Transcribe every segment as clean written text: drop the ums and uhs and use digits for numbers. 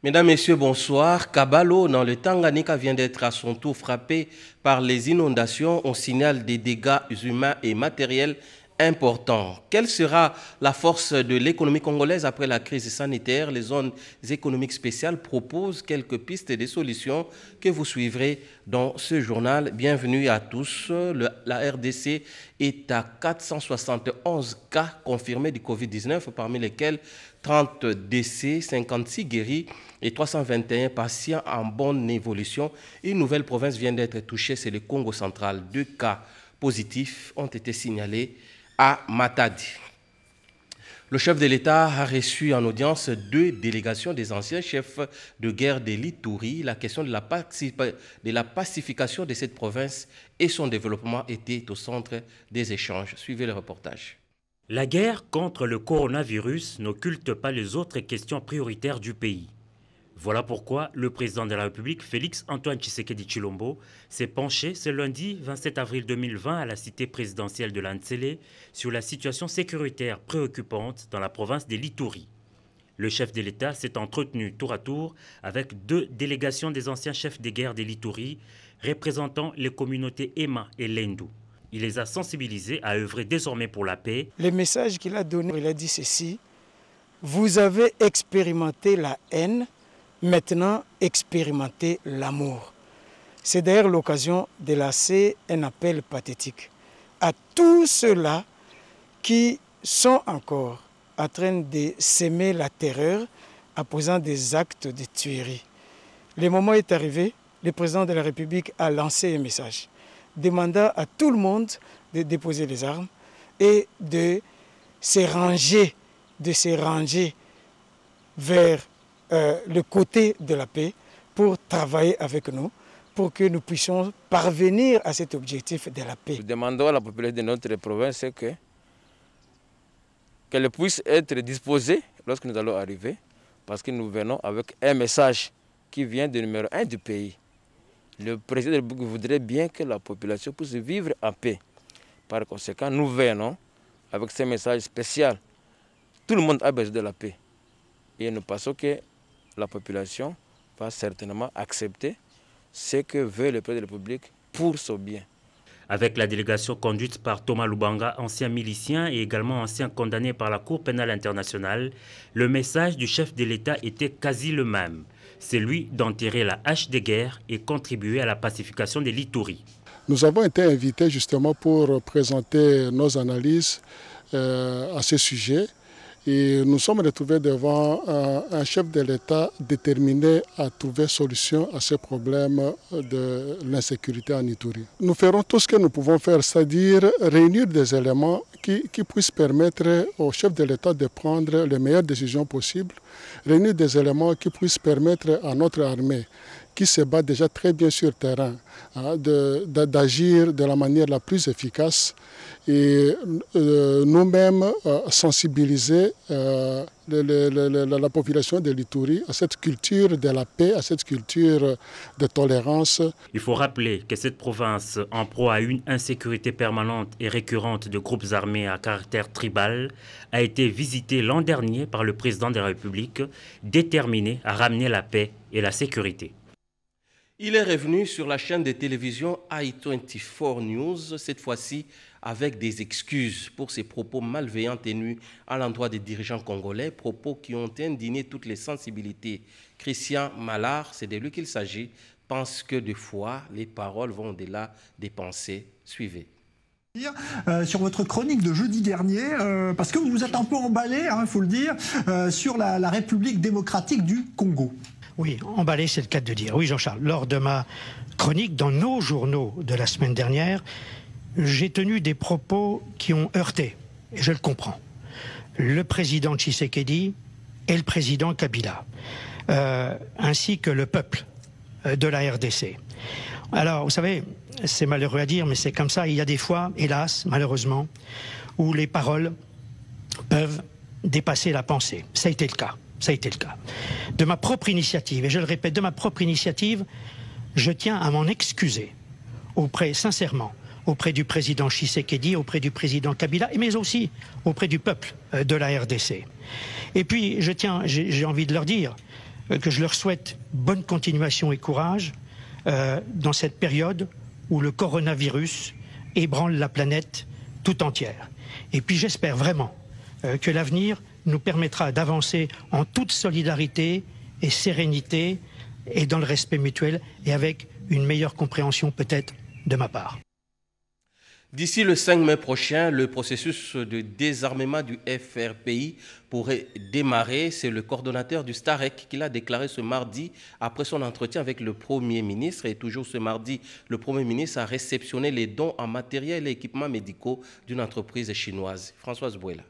Mesdames, Messieurs, bonsoir. Kabalo, dans le Tanganyika, vient d'être à son tour frappé par les inondations. On signale des dégâts humains et matériels importants. Quelle sera la force de l'économie congolaise après la crise sanitaire? Les zones économiques spéciales proposent quelques pistes et des solutions que vous suivrez dans ce journal. Bienvenue à tous. La RDC est à 471 cas confirmés du Covid-19, parmi lesquels 30 décès, 56 guéris et 321 patients en bonne évolution. Une nouvelle province vient d'être touchée, c'est le Congo central. 2 cas positifs ont été signalés à Matadi. Le chef de l'État a reçu en audience 2 délégations des anciens chefs de guerre de l'Ituri. La question de la pacification de cette province et son développement était au centre des échanges. Suivez le reportage. La guerre contre le coronavirus n'occulte pas les autres questions prioritaires du pays. Voilà pourquoi le président de la République, Félix Antoine Tshisekedi Tshilombo, s'est penché ce lundi 27 avril 2020 à la cité présidentielle de l'Antsele sur la situation sécuritaire préoccupante dans la province de l'Ituri. Le chef de l'État s'est entretenu tour à tour avec 2 délégations des anciens chefs de guerre de l'Ituri représentant les communautés Ema et Lendu. Il les a sensibilisés à œuvrer désormais pour la paix. Le message qu'il a donné, il a dit ceci: vous avez expérimenté la haine, maintenant expérimentez l'amour. C'est d'ailleurs l'occasion de lancer un appel pathétique à tous ceux-là qui sont encore en train de s'aimer la terreur en posant des actes de tuerie. Le moment est arrivé, le président de la République a lancé un message demandant à tout le monde de déposer les armes et de se ranger vers le côté de la paix pour travailler avec nous, pour que nous puissions parvenir à cet objectif de la paix. Nous demandons à la population de notre province qu'elle puisse être disposée lorsque nous allons arriver, parce que nous venons avec un message qui vient du numéro 1 du pays. Le président de la République voudrait bien que la population puisse vivre en paix. Par conséquent, nous venons avec ce message spécial. Tout le monde a besoin de la paix. Et nous pensons que la population va certainement accepter ce que veut le président de la République pour son bien. Avec la délégation conduite par Thomas Lubanga, ancien milicien et également ancien condamné par la Cour pénale internationale, le message du chef de l'État était quasi le même. C'est lui d'enterrer la hache de guerre et contribuer à la pacification de l'Ituri. Nous avons été invités justement pour présenter nos analyses à ce sujet. Et nous sommes retrouvés devant un chef de l'État déterminé à trouver solution à ce problème de l'insécurité en Ituri. Nous ferons tout ce que nous pouvons faire, c'est-à-dire réunir des éléments qui puissent permettre au chef de l'État de prendre les meilleures décisions possibles, réunir des éléments qui puissent permettre à notre armée, qui se bat déjà très bien sur le terrain, d'agir de la manière la plus efficace et nous-mêmes sensibiliser la population de l'Ituri à cette culture de la paix, à cette culture de tolérance. Il faut rappeler que cette province, en proie à une insécurité permanente et récurrente de groupes armés à caractère tribal, a été visitée l'an dernier par le président de la République, déterminé à ramener la paix et la sécurité. Il est revenu sur la chaîne de télévision i24 News, cette fois-ci avec des excuses pour ses propos malveillants tenus à l'endroit des dirigeants congolais, propos qui ont indigné toutes les sensibilités. Christian Malard, c'est de lui qu'il s'agit, pense que des fois les paroles vont au-delà des pensées. Suivez. Sur votre chronique de jeudi dernier, parce que vous vous êtes un peu emballé, il faut le dire, sur la République démocratique du Congo. Oui, emballé, c'est le cas de dire. Oui, Jean-Charles, lors de ma chronique dans nos journaux de la semaine dernière, j'ai tenu des propos qui ont heurté, et je le comprends, le président Tshisekedi et le président Kabila, ainsi que le peuple de la RDC. Alors, vous savez, c'est malheureux à dire, mais c'est comme ça. Il y a des fois, hélas, malheureusement, où les paroles peuvent dépasser la pensée. Ça a été le cas. Ça a été le cas. De ma propre initiative, et je le répète, de ma propre initiative, je tiens à m'en excuser sincèrement, auprès du président Tshisekedi, auprès du président Kabila, mais aussi auprès du peuple de la RDC. Et puis, j'ai envie de leur dire, que je leur souhaite bonne continuation et courage dans cette période où le coronavirus ébranle la planète tout entière. Et puis j'espère vraiment que l'avenir nous permettra d'avancer en toute solidarité et sérénité et dans le respect mutuel et avec une meilleure compréhension peut-être de ma part. D'ici le 5 mai prochain, le processus de désarmement du FRPI pourrait démarrer. C'est le coordonnateur du STAREC qui l'a déclaré ce mardi après son entretien avec le Premier ministre. Et toujours ce mardi, le Premier ministre a réceptionné les dons en matériel et équipements médicaux d'une entreprise chinoise. Françoise Bouela.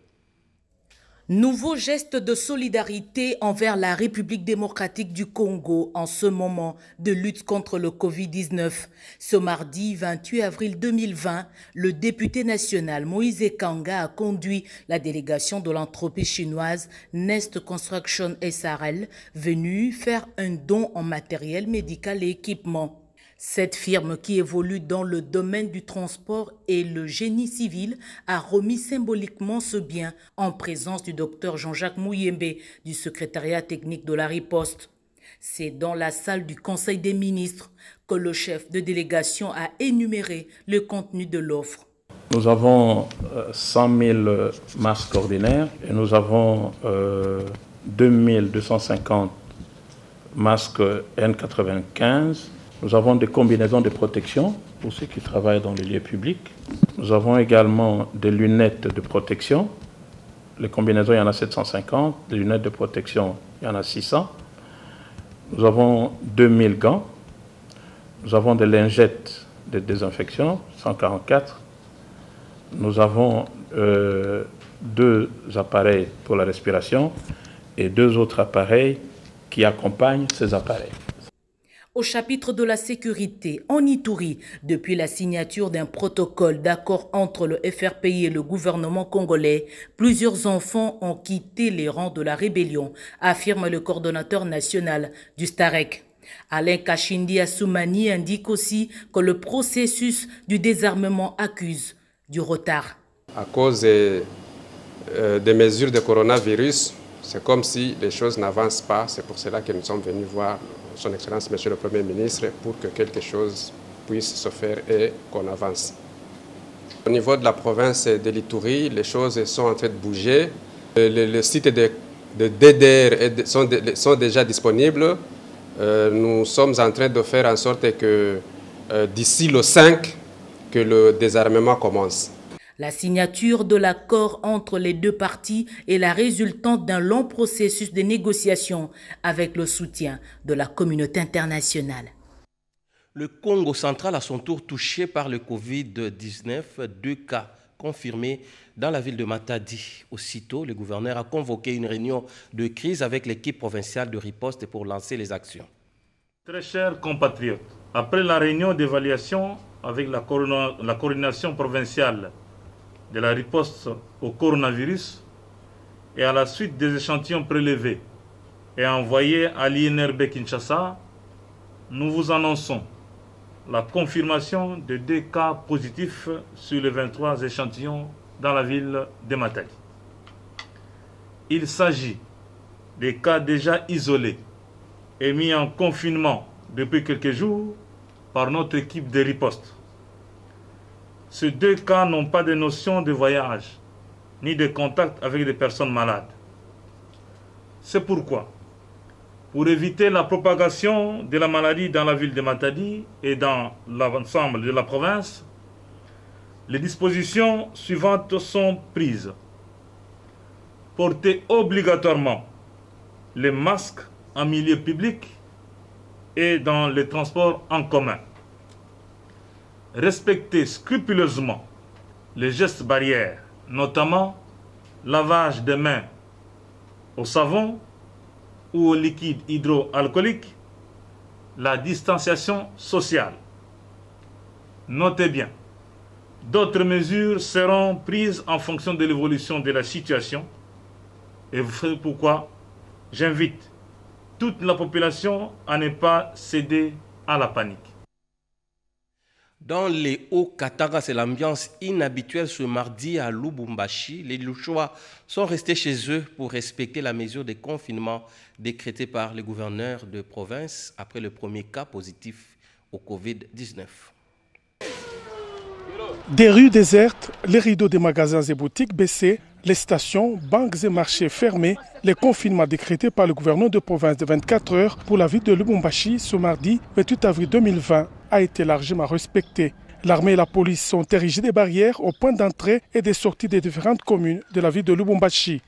Nouveau geste de solidarité envers la République démocratique du Congo en ce moment de lutte contre le Covid-19. Ce mardi 28 avril 2020, le député national Moïse Kanga a conduit la délégation de l'entreprise chinoise Nest Construction SRL venue faire un don en matériel médical et équipement. Cette firme qui évolue dans le domaine du transport et le génie civil a remis symboliquement ce bien en présence du docteur Jean-Jacques Mouyembe du secrétariat technique de la riposte. C'est dans la salle du Conseil des ministres que le chef de délégation a énuméré le contenu de l'offre. Nous avons 100 000 masques ordinaires et nous avons 2250 masques N95. Nous avons des combinaisons de protection pour ceux qui travaillent dans les lieux publics. Nous avons également des lunettes de protection. Les combinaisons, il y en a 750. Les lunettes de protection, il y en a 600. Nous avons 2000 gants. Nous avons des lingettes de désinfection, 144. Nous avons 2 appareils pour la respiration et 2 autres appareils qui accompagnent ces appareils. Au chapitre de la sécurité, en Ituri, depuis la signature d'un protocole d'accord entre le FRPI et le gouvernement congolais, plusieurs enfants ont quitté les rangs de la rébellion, affirme le coordonnateur national du STAREC. Alain Kachindi Assoumani indique aussi que le processus du désarmement accuse du retard. À cause des mesures de coronavirus, c'est comme si les choses n'avancent pas. C'est pour cela que nous sommes venus voir Son Excellence, Monsieur le Premier ministre, pour que quelque chose puisse se faire et qu'on avance. Au niveau de la province de l'Ituri, les choses sont en train de bouger. Les sites de DDR sont déjà disponibles. Nous sommes en train de faire en sorte que d'ici le 5, que le désarmement commence. La signature de l'accord entre les deux parties est la résultante d'un long processus de négociation avec le soutien de la communauté internationale. Le Congo central, à son tour touché par le Covid-19, 2 cas confirmés dans la ville de Matadi. Aussitôt, le gouverneur a convoqué une réunion de crise avec l'équipe provinciale de riposte pour lancer les actions. Très chers compatriotes, après la réunion d'évaluation avec la coordination provinciale de la riposte au coronavirus et à la suite des échantillons prélevés et envoyés à l'INRB Kinshasa, nous vous annonçons la confirmation de 2 cas positifs sur les 23 échantillons dans la ville de Matadi. Il s'agit des cas déjà isolés et mis en confinement depuis quelques jours par notre équipe de riposte. Ces 2 cas n'ont pas de notion de voyage, ni de contact avec des personnes malades. C'est pourquoi, pour éviter la propagation de la maladie dans la ville de Matadi et dans l'ensemble de la province, les dispositions suivantes sont prises. Porter obligatoirement les masques en milieu public et dans les transports en commun. Respecter scrupuleusement les gestes barrières, notamment lavage des mains au savon ou au liquide hydroalcoolique, la distanciation sociale. Notez bien, d'autres mesures seront prises en fonction de l'évolution de la situation et c'est pourquoi j'invite toute la population à ne pas céder à la panique. Dans les Hauts-Katanga, c'est l'ambiance inhabituelle ce mardi à Lubumbashi. Les Louchois sont restés chez eux pour respecter la mesure de confinement décrétée par le gouverneur de province après le premier cas positif au Covid-19. Des rues désertes, les rideaux des magasins et boutiques baissés, les stations, banques et marchés fermés, les confinements décrétés par le gouverneur de province de 24 heures pour la ville de Lubumbashi ce mardi 28 avril 2020 a été largement respecté. L'armée et la police ont érigé des barrières aux points d'entrée et des sorties des différentes communes de la ville de Lubumbashi.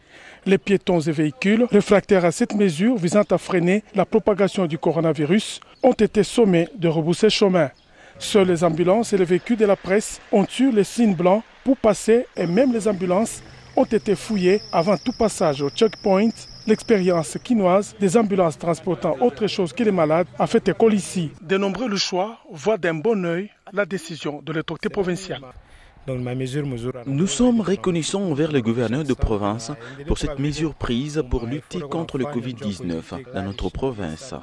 Les piétons et véhicules réfractaires à cette mesure visant à freiner la propagation du coronavirus ont été sommés de rebousser chemin. Seules les ambulances et les véhicules de la presse ont eu les signes blancs pour passer et même les ambulances ont été fouillées avant tout passage au checkpoint. L'expérience quinoise des ambulances transportant autre chose que les malades a fait école ici. De nombreux Louchois voient d'un bon œil la décision de l'autorité provinciale. Nous sommes reconnaissants envers le gouverneur de province pour cette mesure prise pour lutter contre le Covid-19 dans notre province.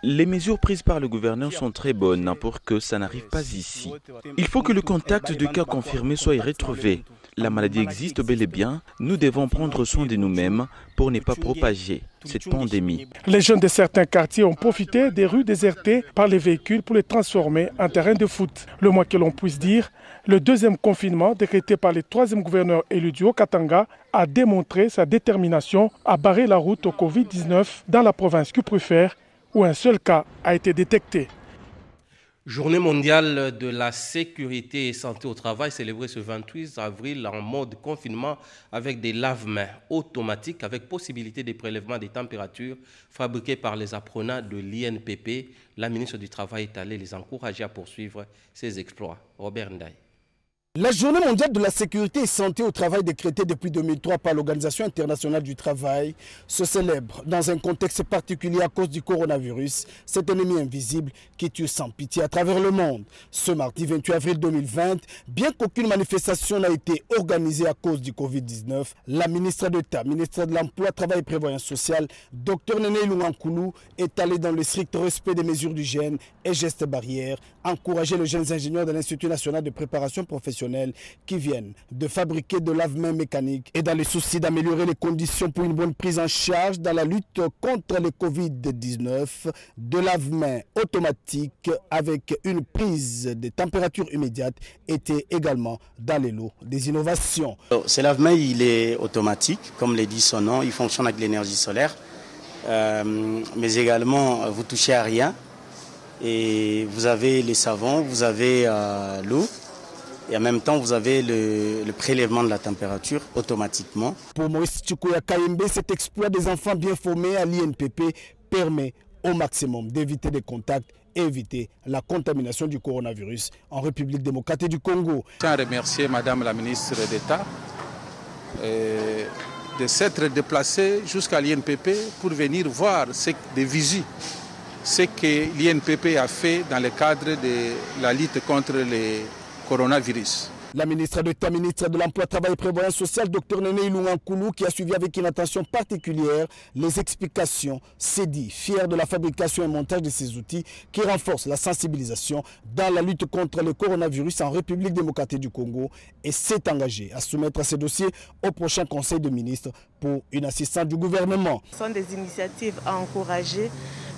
Les mesures prises par le gouverneur sont très bonnes pour que ça n'arrive pas ici. Il faut que le contact de cas confirmés soit retrouvé. La maladie existe bel et bien. Nous devons prendre soin de nous-mêmes pour ne pas propager cette pandémie. Les jeunes de certains quartiers ont profité des rues désertées par les véhicules pour les transformer en terrain de foot. Le moins que l'on puisse dire, le deuxième confinement décrété par le troisième gouverneur élu du Haut-Katanga a démontré sa détermination à barrer la route au Covid-19 dans la province qu'il préfère, où un seul cas a été détecté. Journée mondiale de la sécurité et santé au travail célébrée ce 28 avril en mode confinement avec des lave-mains automatiques avec possibilité de prélèvement des températures fabriquées par les apprenants de l'INPP. La ministre du Travail est allée les encourager à poursuivre ces exploits. Robert Ndaye. La Journée mondiale de la sécurité et santé au travail décrétée depuis 2003 par l'Organisation internationale du travail se célèbre dans un contexte particulier à cause du coronavirus, cet ennemi invisible qui tue sans pitié à travers le monde. Ce mardi 28 avril 2020, bien qu'aucune manifestation n'a été organisée à cause du Covid-19, la ministre d'État, ministre de l'Emploi, Travail et Prévoyance sociale, Dr Néné Ilunga-Nkoulou, est allée dans le strict respect des mesures d'hygiène et gestes barrières, encourager les jeunes ingénieurs de l'Institut national de préparation professionnelle qui viennent de fabriquer de lave-mains mécaniques et dans le souci d'améliorer les conditions pour une bonne prise en charge dans la lutte contre le Covid-19, de lave-mains automatiques avec une prise de température immédiate était également dans les lots des innovations. Ce lave-mains, il est automatique, comme le dit son nom, il fonctionne avec l'énergie solaire, mais également vous touchez à rien et vous avez les savons, vous avez l'eau. Et en même temps, vous avez le prélèvement de la température automatiquement. Pour Maurice Tchoukoya Kayembe, cet exploit des enfants bien formés à l'INPP permet au maximum d'éviter des contacts et éviter la contamination du coronavirus en République démocratique du Congo. Je tiens à remercier Madame la ministre d'État de s'être déplacée jusqu'à l'INPP pour venir voir des visites, ce que l'INPP a fait dans le cadre de la lutte contre les coronavirus. La ministre d'État, ministre de l'Emploi, Travail et Prévoyance sociale, Dr Néné Ilunga-Nkoulou, qui a suivi avec une attention particulière les explications, s'est dit fier de la fabrication et montage de ces outils qui renforcent la sensibilisation dans la lutte contre le coronavirus en République démocratique du Congo et s'est engagé à soumettre ces dossiers au prochain Conseil de ministres pour une assistance du gouvernement. Ce sont des initiatives à encourager.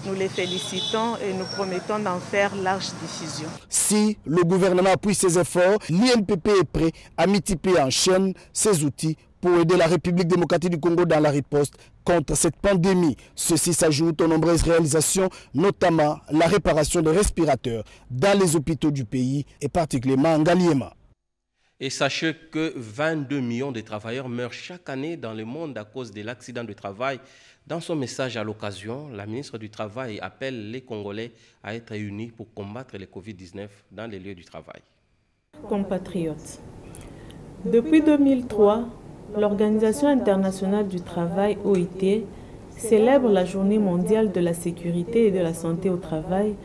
Nous les félicitons et nous promettons d'en faire large diffusion. Si le gouvernement appuie ses efforts, l'INPP est prêt à multiplier en chaîne ses outils pour aider la République démocratique du Congo dans la riposte contre cette pandémie. Ceci s'ajoute aux nombreuses réalisations, notamment la réparation des respirateurs dans les hôpitaux du pays et particulièrement en Ngaliema. Et sachez que 22 millions de travailleurs meurent chaque année dans le monde à cause de l'accident de travail. Dans son message à l'occasion, la ministre du Travail appelle les Congolais à être unis pour combattre le Covid-19 dans les lieux du travail. Compatriotes, depuis 2003, l'Organisation internationale du travail, OIT, célèbre la Journée mondiale de la sécurité et de la santé au travail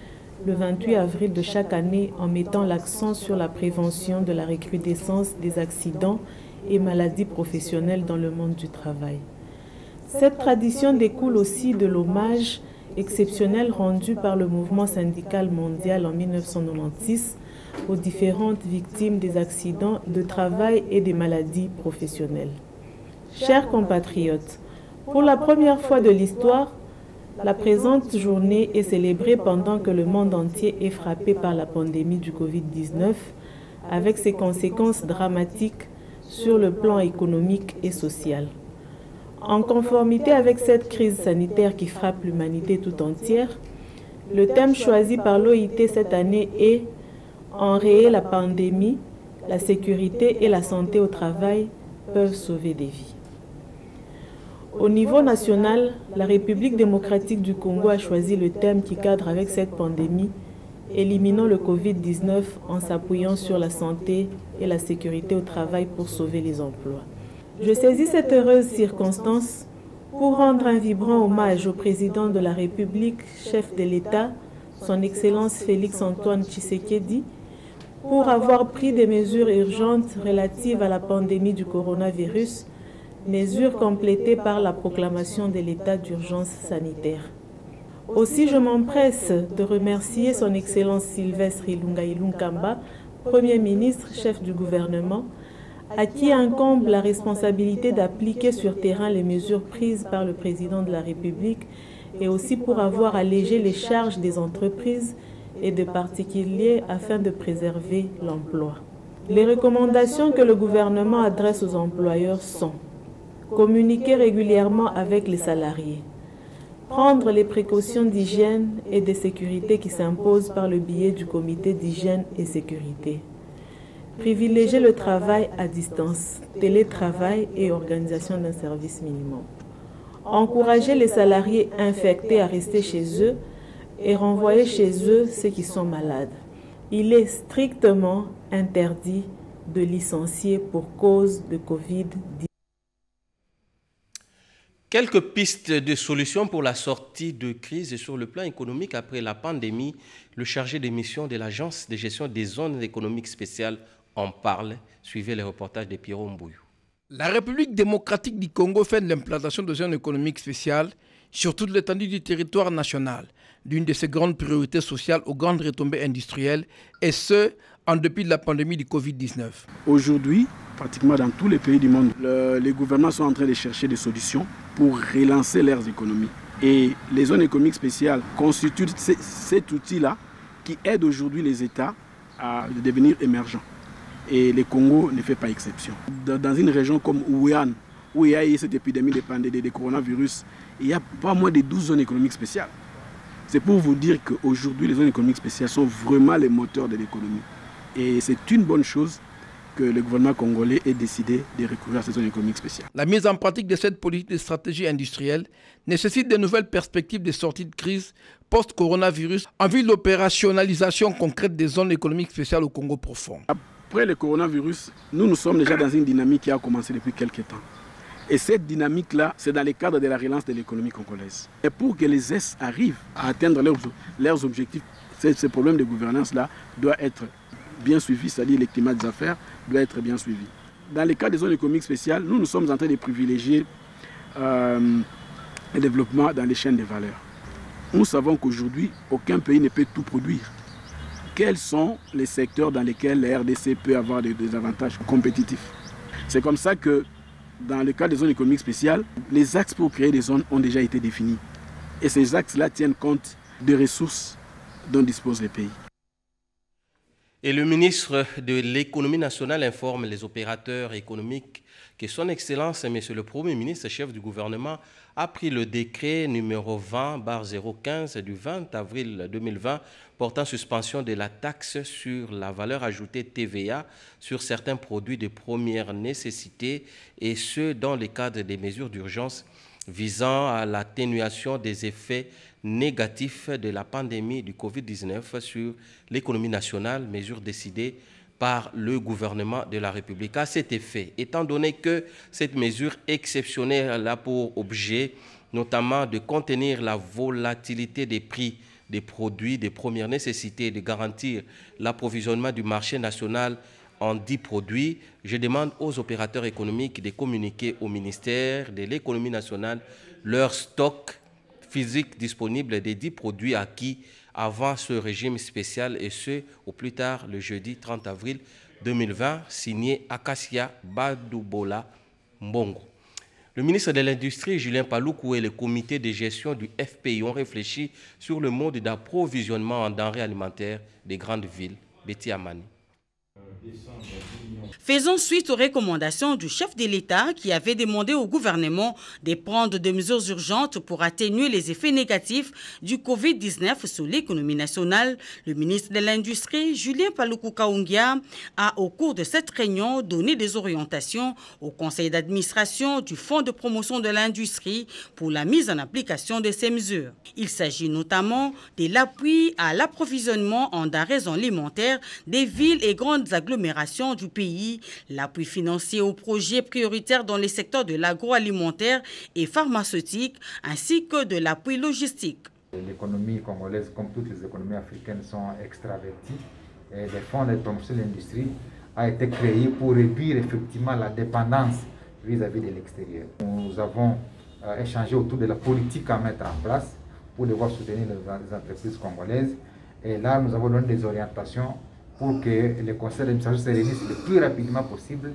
le 28 avril de chaque année en mettant l'accent sur la prévention de la recrudescence des accidents et maladies professionnelles dans le monde du travail. Cette tradition découle aussi de l'hommage exceptionnel rendu par le mouvement syndical mondial en 1996 aux différentes victimes des accidents de travail et des maladies professionnelles. Chers compatriotes, pour la première fois de l'histoire, la présente journée est célébrée pendant que le monde entier est frappé par la pandémie du Covid-19 avec ses conséquences dramatiques sur le plan économique et social. En conformité avec cette crise sanitaire qui frappe l'humanité tout entière, le thème choisi par l'OIT cette année est « Enrayer la pandémie, la sécurité et la santé au travail peuvent sauver des vies ». Au niveau national, la République démocratique du Congo a choisi le thème qui cadre avec cette pandémie, éliminant le Covid-19 en s'appuyant sur la santé et la sécurité au travail pour sauver les emplois. Je saisis cette heureuse circonstance pour rendre un vibrant hommage au président de la République, chef de l'État, son Excellence Félix Antoine Tshisekedi, pour avoir pris des mesures urgentes relatives à la pandémie du coronavirus, mesures complétées par la proclamation de l'état d'urgence sanitaire. Aussi, je m'empresse de remercier son Excellence Sylvestre Ilunga Ilunkamba, Premier ministre, chef du gouvernement, à qui incombe la responsabilité d'appliquer sur terrain les mesures prises par le président de la République et aussi pour avoir allégé les charges des entreprises et des particuliers afin de préserver l'emploi. Les recommandations que le gouvernement adresse aux employeurs sont communiquer régulièrement avec les salariés, prendre les précautions d'hygiène et de sécurité qui s'imposent par le biais du comité d'hygiène et sécurité, privilégier le travail à distance, télétravail et organisation d'un service minimum, encourager les salariés infectés à rester chez eux et renvoyer chez eux ceux qui sont malades. Il est strictement interdit de licencier pour cause de Covid-19. Quelques pistes de solutions pour la sortie de crise sur le plan économique après la pandémie. Le chargé de mission de l'Agence de gestion des zones économiques spéciales en parle. Suivez les reportages de Pierrot Mbouyou. La République démocratique du Congo fait de l'implantation de zones économiques spéciales sur toute l'étendue du territoire national, l'une de ses grandes priorités sociales aux grandes retombées industrielles, et ce, en dépit de la pandémie du Covid-19. Aujourd'hui, pratiquement dans tous les pays du monde, les gouvernements sont en train de chercher des solutions pour relancer leurs économies. Et les zones économiques spéciales constituent cet outil-là qui aide aujourd'hui les États à devenir émergents. Et le Congo ne fait pas exception. Dans une région comme Wuhan, où il y a eu cette épidémie de coronavirus, il y a pas moins de 12 zones économiques spéciales. C'est pour vous dire qu'aujourd'hui, les zones économiques spéciales sont vraiment les moteurs de l'économie. Et c'est une bonne chose que le gouvernement congolais ait décidé de recourir à ces zones économiques spéciales. La mise en pratique de cette politique de stratégie industrielle nécessite de nouvelles perspectives de sortie de crise post-coronavirus en vue de l'opérationnalisation concrète des zones économiques spéciales au Congo profond. Après le coronavirus, nous sommes déjà dans une dynamique qui a commencé depuis quelques temps. Et cette dynamique-là, c'est dans le cadre de la relance de l'économie congolaise. Et pour que les S arrivent à atteindre leurs objectifs, ce problème de gouvernance-là doit être bien suivi, c'est-à-dire le climat des affaires doit être bien suivi. Dans le cas des zones économiques spéciales, nous sommes en train de privilégier le développement dans les chaînes de valeur. Nous savons qu'aujourd'hui, aucun pays ne peut tout produire. Quels sont les secteurs dans lesquels la RDC peut avoir des avantages compétitifs? C'est comme ça que, dans le cas des zones économiques spéciales, les axes pour créer des zones ont déjà été définis. Et ces axes-là tiennent compte des ressources dont disposent les pays. Et le ministre de l'économie nationale informe les opérateurs économiques que son Excellence, Monsieur le Premier ministre, chef du gouvernement, a pris le décret numéro 20/015 du 20 avril 2020 portant suspension de la taxe sur la valeur ajoutée TVA sur certains produits de première nécessité, et ce dans le cadre des mesures d'urgence visant à l'atténuation des effets négatifs de la pandémie du Covid-19 sur l'économie nationale, mesure décidée par le gouvernement de la République. À cet effet, étant donné que cette mesure exceptionnelle a pour objet notamment de contenir la volatilité des prix des produits de première nécessité et de garantir l'approvisionnement du marché national en 10 produits, je demande aux opérateurs économiques de communiquer au ministère de l'économie nationale leur stock physique disponible des 10 produits acquis avant ce régime spécial et ce, au plus tard, le jeudi 30 avril 2020, signé Acacia Badoubola Mbongo. Le ministre de l'Industrie, Julien Paloukou, et le comité de gestion du FPI ont réfléchi sur le mode d'approvisionnement en denrées alimentaires des grandes villes. Betty Amani. Faisons suite aux recommandations du chef de l'État qui avait demandé au gouvernement de prendre des mesures urgentes pour atténuer les effets négatifs du Covid-19 sur l'économie nationale. Le ministre de l'Industrie, Julien Paloukou Kaungia, a au cours de cette réunion donné des orientations au conseil d'administration du Fonds de promotion de l'industrie pour la mise en application de ces mesures. Il s'agit notamment de l'appui à l'approvisionnement en denrées alimentaires des villes et grandes agglomérations du pays, l'appui financier aux projets prioritaires dans les secteurs de l'agroalimentaire et pharmaceutique, ainsi que de l'appui logistique. L'économie congolaise, comme toutes les économies africaines, sont extraverties. Et le Fonds de promotion de l'industrie a été créé pour réduire effectivement la dépendance vis-à-vis de l'extérieur. Nous avons échangé autour de la politique à mettre en place pour devoir soutenir les entreprises congolaises. Et là, nous avons donné des orientations pour que le conseil d'administration se réunisse le plus rapidement possible,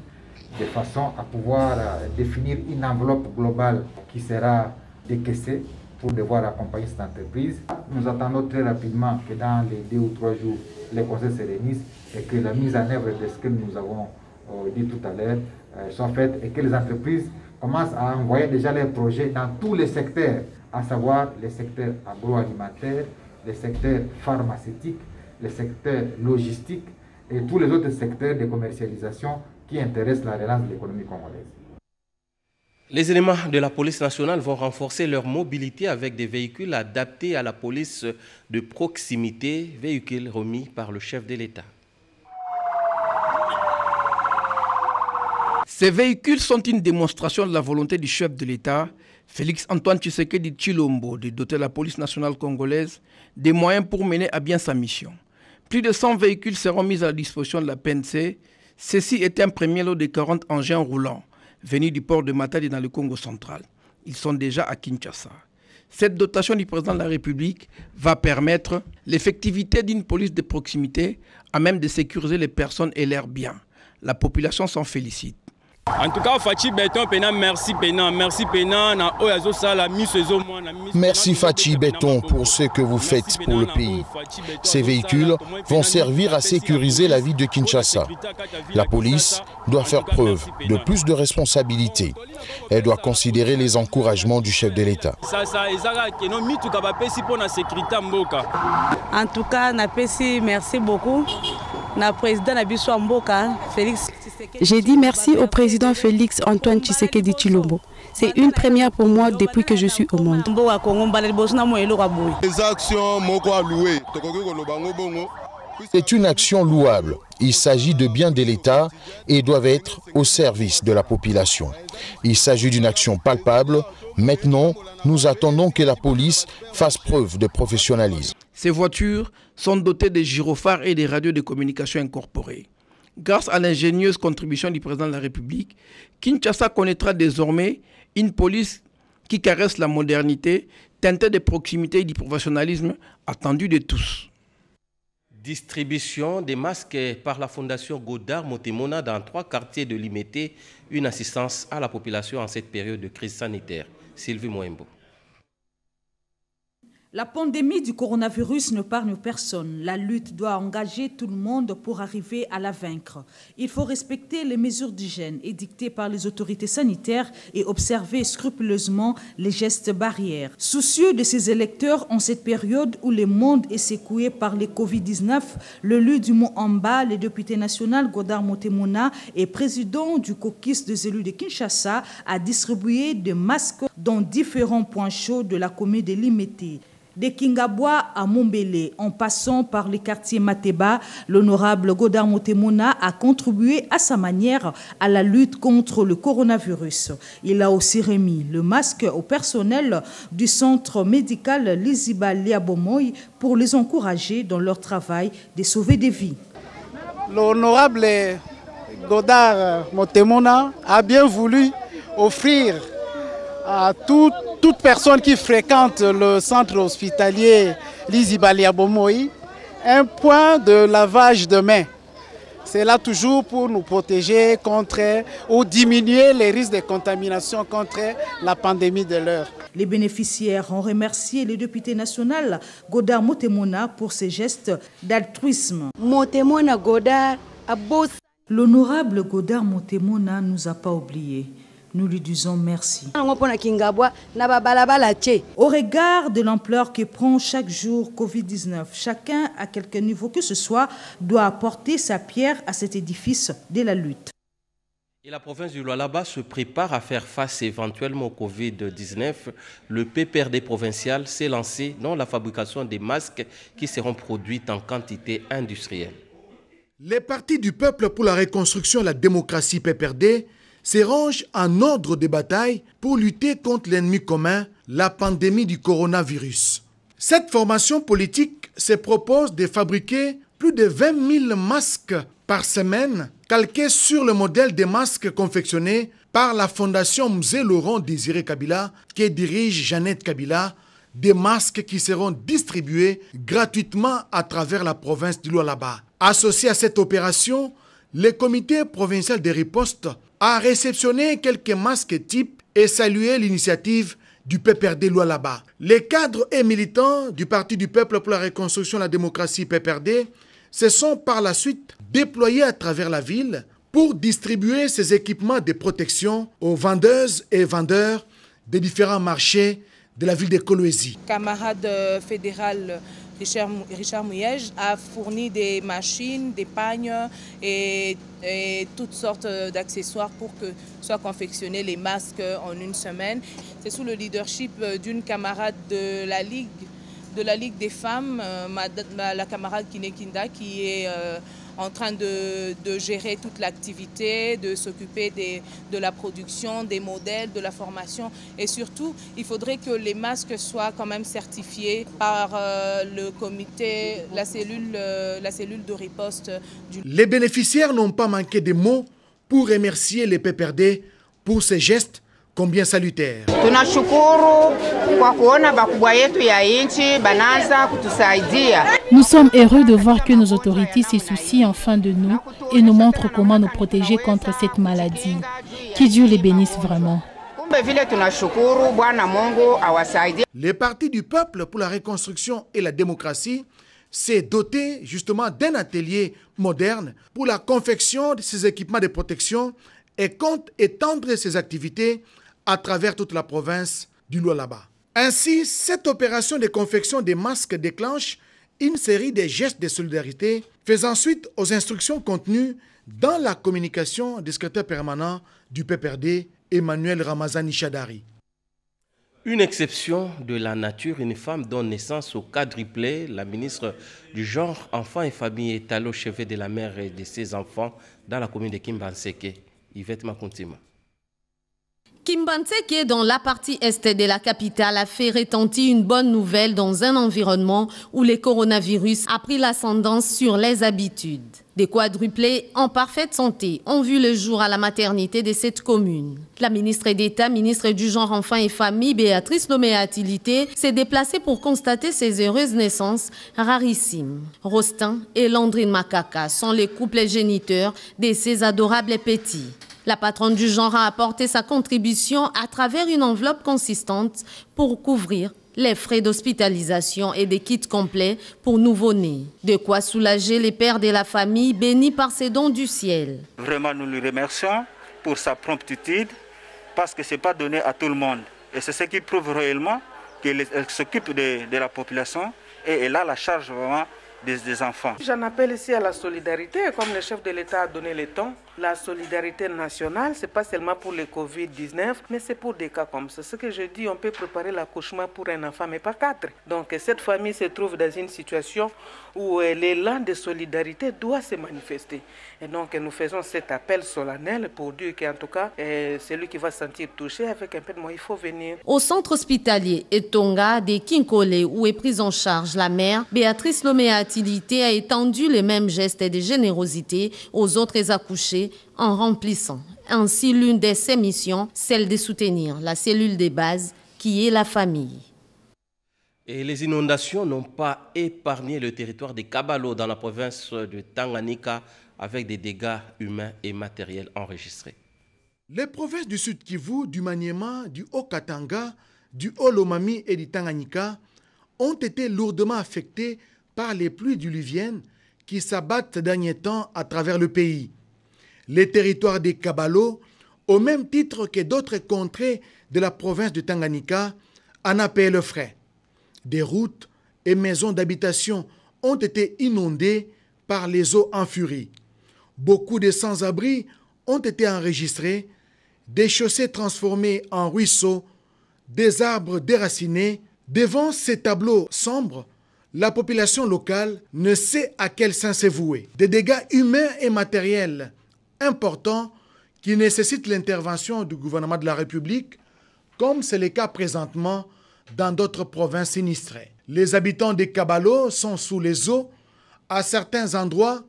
de façon à pouvoir définir une enveloppe globale qui sera décaissée pour devoir accompagner cette entreprise. Nous attendons très rapidement que dans les 2 ou 3 jours, le conseil se réunisse et que la mise en œuvre de ce que nous avons dit tout à l'heure soit faite et que les entreprises commencent à envoyer déjà leurs projets dans tous les secteurs, à savoir les secteurs agroalimentaires, les secteurs pharmaceutiques, les secteurs logistiques et tous les autres secteurs de commercialisation qui intéressent la relance de l'économie congolaise. Les éléments de la police nationale vont renforcer leur mobilité avec des véhicules adaptés à la police de proximité, véhicules remis par le chef de l'État. Ces véhicules sont une démonstration de la volonté du chef de l'État, Félix Antoine Tshisekedi Tshilombo, de doter la police nationale congolaise des moyens pour mener à bien sa mission. Plus de 100 véhicules seront mis à la disposition de la PNC. Ceci est un premier lot de 40 engins roulants venus du port de Matadi dans le Congo central. Ils sont déjà à Kinshasa. Cette dotation du président de la République va permettre l'effectivité d'une police de proximité à même de sécuriser les personnes et leurs biens. La population s'en félicite. En tout cas, Fachi Béton, merci Pénan, merci Pénan. Merci Fachi Béton pour ce que vous faites pour le pays. Ces véhicules vont servir à sécuriser la ville de Kinshasa. La police doit faire preuve de plus de responsabilité. Elle doit considérer les encouragements du chef de l'État. En tout cas, merci beaucoup. J'ai dit merci au président Félix Antoine Tshisekedi Tshilombo. C'est une première pour moi depuis que je suis au monde. C'est une action louable. Il s'agit de biens de l'État et doivent être au service de la population. Il s'agit d'une action palpable. Maintenant, nous attendons que la police fasse preuve de professionnalisme. Ces voitures sont dotées de gyrophares et des radios de communication incorporées. Grâce à l'ingénieuse contribution du président de la République, Kinshasa connaîtra désormais une police qui caresse la modernité, teintée de proximité et du professionnalisme attendu de tous. Distribution des masques par la Fondation Godard Motemona dans 3 quartiers de Limete, une assistance à la population en cette période de crise sanitaire. Sylvie Moembo. La pandémie du coronavirus n'épargne personne. La lutte doit engager tout le monde pour arriver à la vaincre. Il faut respecter les mesures d'hygiène édictées par les autorités sanitaires et observer scrupuleusement les gestes barrières. Soucieux de ses électeurs en cette période où le monde est secoué par le Covid-19, le lieu du Mont-Amba, le député national Godard Motemona et président du caucus des élus de Kinshasa, a distribué des masques dans différents points chauds de la commune de Limete. De Kingabwa à Mombele, en passant par les quartiers Mateba, l'honorable Godard Motemona a contribué à sa manière à la lutte contre le coronavirus. Il a aussi remis le masque au personnel du centre médical Liziba Liabomoy pour les encourager dans leur travail de sauver des vies. L'honorable Godard Motemona a bien voulu offrir à toute personne qui fréquente le centre hospitalier Lizibali Abomoï un point de lavage de mains. C'est là toujours pour nous protéger contre ou diminuer les risques de contamination contre la pandémie de l'heure. Les bénéficiaires ont remercié le député national Godard Motemona pour ses gestes d'altruisme. L'honorable Godard Motemona ne nous a pas oubliés. Nous lui disons merci. Au regard de l'ampleur que prend chaque jour Covid-19, chacun, à quelque niveau que ce soit, doit apporter sa pierre à cet édifice de la lutte. Et la province du Lualaba se prépare à faire face éventuellement au Covid-19. Le PPRD provincial s'est lancé dans la fabrication des masques qui seront produits en quantité industrielle. Les partis du peuple pour la reconstruction et la démocratie PPRD se rangent en ordre de bataille pour lutter contre l'ennemi commun, la pandémie du coronavirus. Cette formation politique se propose de fabriquer plus de 20 000 masques par semaine, calqués sur le modèle des masques confectionnés par la Fondation Mzee Laurent Désiré Kabila, qui dirige Jeannette Kabila, des masques qui seront distribués gratuitement à travers la province du Lualaba. Associé à cette opération, le comité provincial de riposte a réceptionné quelques masques types et salué l'initiative du PPRD Lualaba. Les cadres et militants du Parti du Peuple pour la Reconstruction et la Démocratie PPRD se sont par la suite déployés à travers la ville pour distribuer ces équipements de protection aux vendeuses et vendeurs des différents marchés de la ville de Kolwezi. Camarade fédéral Richard Mouyej a fourni des machines, des pagnes et toutes sortes d'accessoires pour que soient confectionnés les masques en une semaine. C'est sous le leadership d'une camarade de la Ligue des femmes, la camarade Kinekinda, qui est en train de gérer toute l'activité, de s'occuper de la production, des modèles, de la formation. Et surtout, il faudrait que les masques soient quand même certifiés par le comité, la cellule de riposte. Les bénéficiaires n'ont pas manqué de mots pour remercier les PPRD pour ces gestes combien salutaires. Nous sommes heureux de voir que nos autorités se soucient enfin de nous et nous montrent comment nous protéger contre cette maladie. Que Dieu les bénisse vraiment. Le Parti du Peuple pour la Reconstruction et la Démocratie s'est doté justement d'un atelier moderne pour la confection de ces équipements de protection et compte étendre ses activités à travers toute la province du Lualaba. Ainsi, cette opération de confection des masques déclenche une série de gestes de solidarité faisant suite aux instructions contenues dans la communication du secrétaire permanent du PPRD, Emmanuel Ramazani Chadari. Une exception de la nature, une femme donne naissance au quadruplé. La ministre du Genre, Enfants et Famille est allée au chevet de la mère et de ses enfants dans la commune de Kimbanseke. Yvette Makontima. Kimbanseke, dans la partie est de la capitale, a fait retentir une bonne nouvelle dans un environnement où le coronavirus a pris l'ascendance sur les habitudes. Des quadruplés en parfaite santé ont vu le jour à la maternité de cette commune. La ministre d'État, ministre du Genre, Enfants et Famille, Béatrice Lomé-Atilité, s'est déplacée pour constater ces heureuses naissances rarissimes. Rostin et Landrine Makaka sont les couples géniteurs de ces adorables petits. La patronne du genre a apporté sa contribution à travers une enveloppe consistante pour couvrir les frais d'hospitalisation et des kits complets pour nouveau-nés. De quoi soulager les pères de la famille bénis par ces dons du ciel. Vraiment, nous le remercions pour sa promptitude parce que ce n'est pas donné à tout le monde. Et c'est ce qui prouve réellement qu'elle s'occupe de la population et elle a la charge vraiment des enfants. J'en appelle ici à la solidarité, comme le chef de l'État a donné le ton. La solidarité nationale, ce n'est pas seulement pour le Covid-19, mais c'est pour des cas comme ça. Ce que je dis, on peut préparer l'accouchement pour un enfant, mais pas 4. Donc cette famille se trouve dans une situation où l'élan de solidarité doit se manifester. Et donc nous faisons cet appel solennel pour dire qu'en tout cas, celui qui va se sentir touché avec un peu de mots, il faut venir. Au centre hospitalier Etonga de Kinkole, où est prise en charge la mère, Béatrice Lomé-Atilité a étendu les mêmes gestes de générosité aux autres accouchés en remplissant Ainsi, l'une de ses missions, celle de soutenir la cellule de base qui est la famille. Et les inondations n'ont pas épargné le territoire de Kabalo dans la province de Tanganyika avec des dégâts humains et matériels enregistrés. Les provinces du Sud Kivu, du Maniema, du Haut-Katanga, du Haut-Lomami et du Tanganyika ont été lourdement affectées par les pluies diluviennes qui s'abattent ces derniers temps à travers le pays. Les territoires des Kabalo, au même titre que d'autres contrées de la province de Tanganyika, en a payé le frais. Des routes et maisons d'habitation ont été inondées par les eaux en furie. Beaucoup de sans-abri ont été enregistrés, des chaussées transformées en ruisseaux, des arbres déracinés. Devant ces tableaux sombres, la population locale ne sait à quel saint se vouer. Des dégâts humains et matériels importants qui nécessitent l'intervention du gouvernement de la République, comme c'est le cas présentement dans d'autres provinces sinistrées. Les habitants des Kabalo sont sous les eaux. À certains endroits,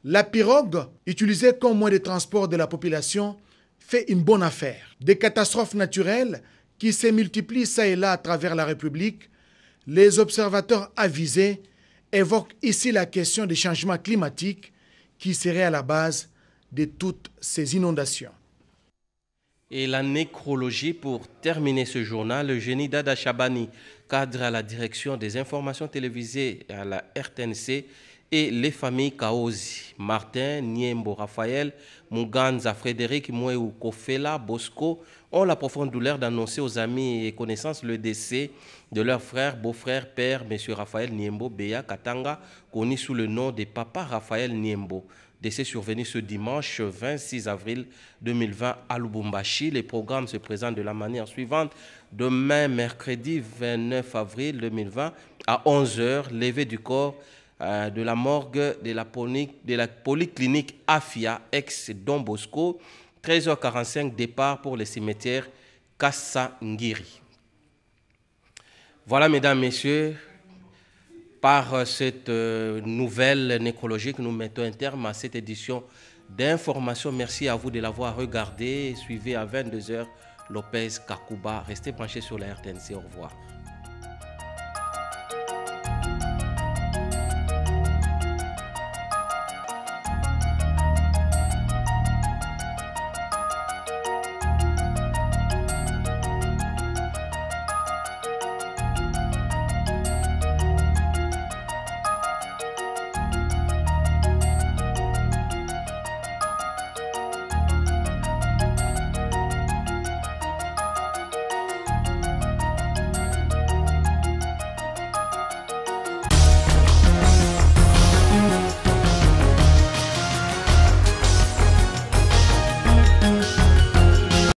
la pirogue, utilisée comme moyen de transport de la population, fait une bonne affaire. Des catastrophes naturelles qui se multiplient ça et là à travers la République, les observateurs avisés évoquent ici la question des changements climatiques qui seraient à la base de toutes ces inondations. Et la nécrologie pour terminer ce journal, le génie Dada Chabani, cadre à la direction des informations télévisées à la RTNC, et les familles Kaozi, Martin, Niembo, Raphaël, Muganza, Frédéric, Mouéou, Kofela, Bosco ont la profonde douleur d'annoncer aux amis et connaissances le décès de leur frère, beau-frère, père, M. Raphaël Niembo, Béa Katanga, connu sous le nom de Papa Raphaël Niembo. Décès survenu ce dimanche 26 avril 2020 à Lubumbashi. Les programmes se présentent de la manière suivante. Demain, mercredi 29 avril 2020, à 11h, levée du corps de la morgue de la polyclinique Afia, ex-Don Bosco. 13h45, départ pour le cimetière Kassangiri. Voilà, mesdames, messieurs, par cette nouvelle nécrologie que nous mettons un terme à cette édition d'information. Merci à vous de l'avoir regardé. Suivez à 22h Lopez Kakuba. Restez branchés sur la RTNC. Au revoir.